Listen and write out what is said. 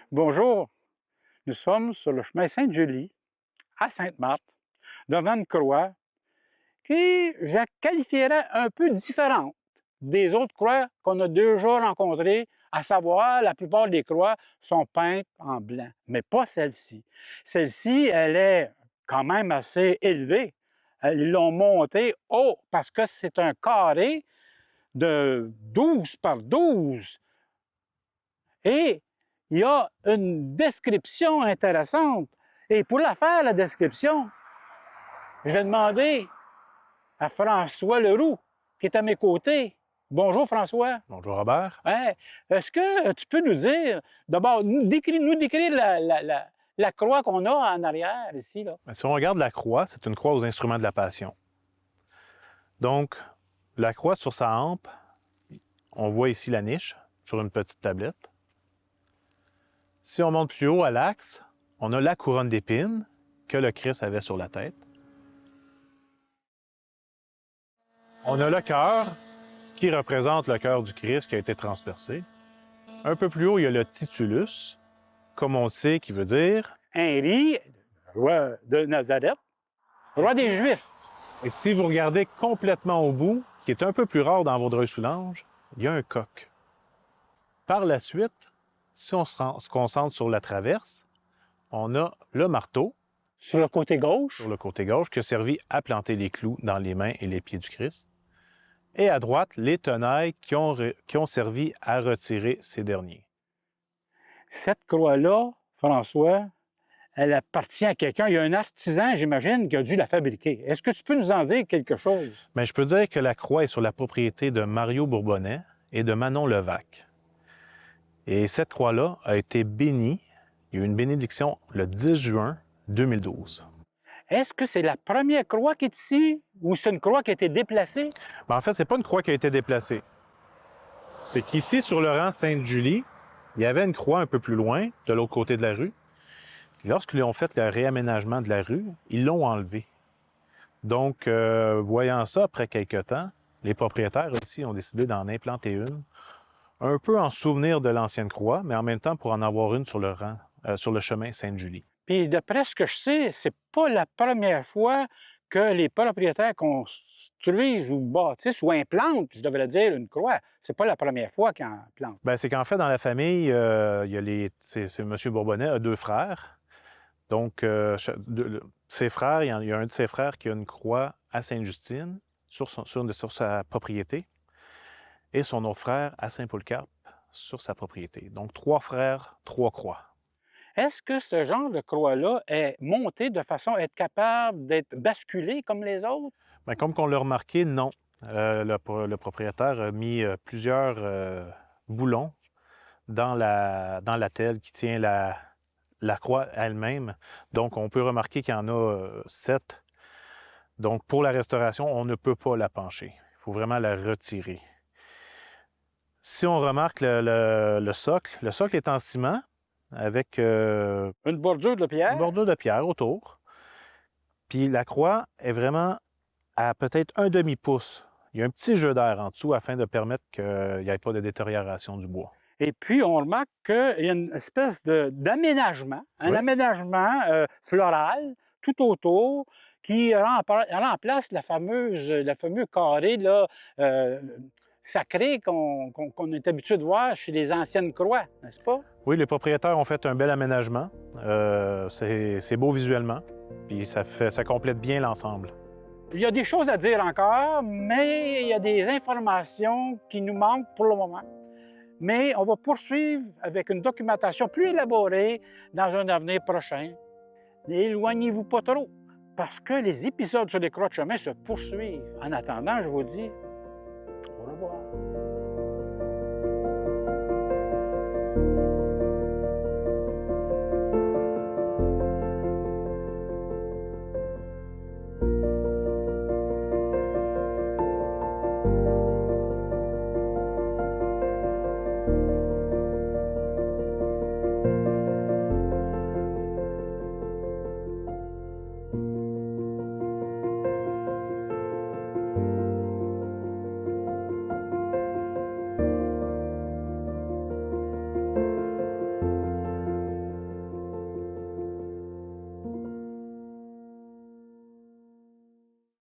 Bonjour, nous sommes sur le chemin Sainte-Julie, à Sainte-Marthe, devant une croix qui, je qualifierais un peu différente des autres croix qu'on a déjà rencontrées, à savoir, la plupart des croix sont peintes en blanc, mais pas celle-ci. Celle-ci, elle est quand même assez élevée. Ils l'ont montée haut parce que c'est un carré de 12 par 12. Et il y a une description intéressante. Et pour la faire, la description, je vais demander à François Leroux, qui est à mes côtés. Bonjour, François. Bonjour, Robert. Hey, est-ce que tu peux nous dire, d'abord, nous décrire la croix qu'on a en arrière, ici, là? Si on regarde la croix, c'est une croix aux instruments de la Passion. Donc, la croix sur sa hampe, on voit ici la niche sur une petite tablette. Si on monte plus haut à l'axe, on a la couronne d'épines que le Christ avait sur la tête. On a le cœur qui représente le cœur du Christ qui a été transpercé. Un peu plus haut, il y a le titulus, comme on sait, qui veut dire... Henri, roi de Nazareth, roi des Juifs. Et si vous regardez complètement au bout, ce qui est un peu plus rare dans Vaudreuil-Soulanges, il y a un coq. Par la suite, si on se concentre sur la traverse, on a le marteau. Sur le côté gauche. Sur le côté gauche, qui a servi à planter les clous dans les mains et les pieds du Christ. Et à droite, les tenailles qui ont servi à retirer ces derniers. Cette croix-là, François, elle appartient à quelqu'un. Il y a un artisan, j'imagine, qui a dû la fabriquer. Est-ce que tu peux nous en dire quelque chose? Bien, je peux dire que la croix est sur la propriété de Mario Bourbonnais et de Manon Levac. Et cette croix-là a été bénie. Il y a eu une bénédiction le 10 juin 2012. Est-ce que c'est la première croix qui est ici ou c'est une croix qui a été déplacée? Bien, en fait, ce n'est pas une croix qui a été déplacée. C'est qu'ici, sur le rang Sainte-Julie, il y avait une croix un peu plus loin, de l'autre côté de la rue. Lorsqu'ils ont fait le réaménagement de la rue, ils l'ont enlevée. Donc, voyant ça, après quelques temps, les propriétaires ici ont décidé d'en implanter une, un peu en souvenir de l'ancienne croix, mais en même temps pour en avoir une sur le rang, sur le chemin Sainte-Julie. Puis d'après ce que je sais, c'est pas la première fois que les propriétaires construisent ou bâtissent ou implantent, je devrais dire, une croix. C'est pas la première fois qu'ils en plantent. Bien, c'est qu'en fait, dans la famille, il y a M. Bourbonnais a 2 frères. Donc, ses frères, il y a un de ses frères qui a une croix à Sainte-Justine sur sa propriété et son autre frère à Saint-Polycarpe sur sa propriété. Donc, 3 frères, 3 croix. Est-ce que ce genre de croix-là est monté de façon à être capable d'être basculé comme les autres? Bien, comme on l'a remarqué, non. Le propriétaire a mis plusieurs boulons dans la telle qui tient la croix elle-même. Donc, on peut remarquer qu'il y en a 7. Donc, pour la restauration, on ne peut pas la pencher. Il faut vraiment la retirer. Si on remarque le socle est en ciment avec une bordure de pierre? Une bordure de pierre autour. Puis la croix est vraiment à peut-être un demi-pouce. Il y a un petit jeu d'air en dessous afin de permettre qu'il n'y ait pas de détérioration du bois. Et puis, on remarque qu'il y a une espèce d'aménagement, un aménagement floral tout autour qui remplace le fameux carré là, sacré qu'on est habitué de voir chez les anciennes croix, n'est-ce pas? Oui, les propriétaires ont fait un bel aménagement. C'est beau visuellement, puis ça complète bien l'ensemble. Il y a des choses à dire encore, mais il y a des informations qui nous manquent pour le moment. Mais on va poursuivre avec une documentation plus élaborée dans un avenir prochain. N'éloignez-vous pas trop, parce que les épisodes sur les croix de chemin se poursuivent. En attendant, je vous dis au revoir.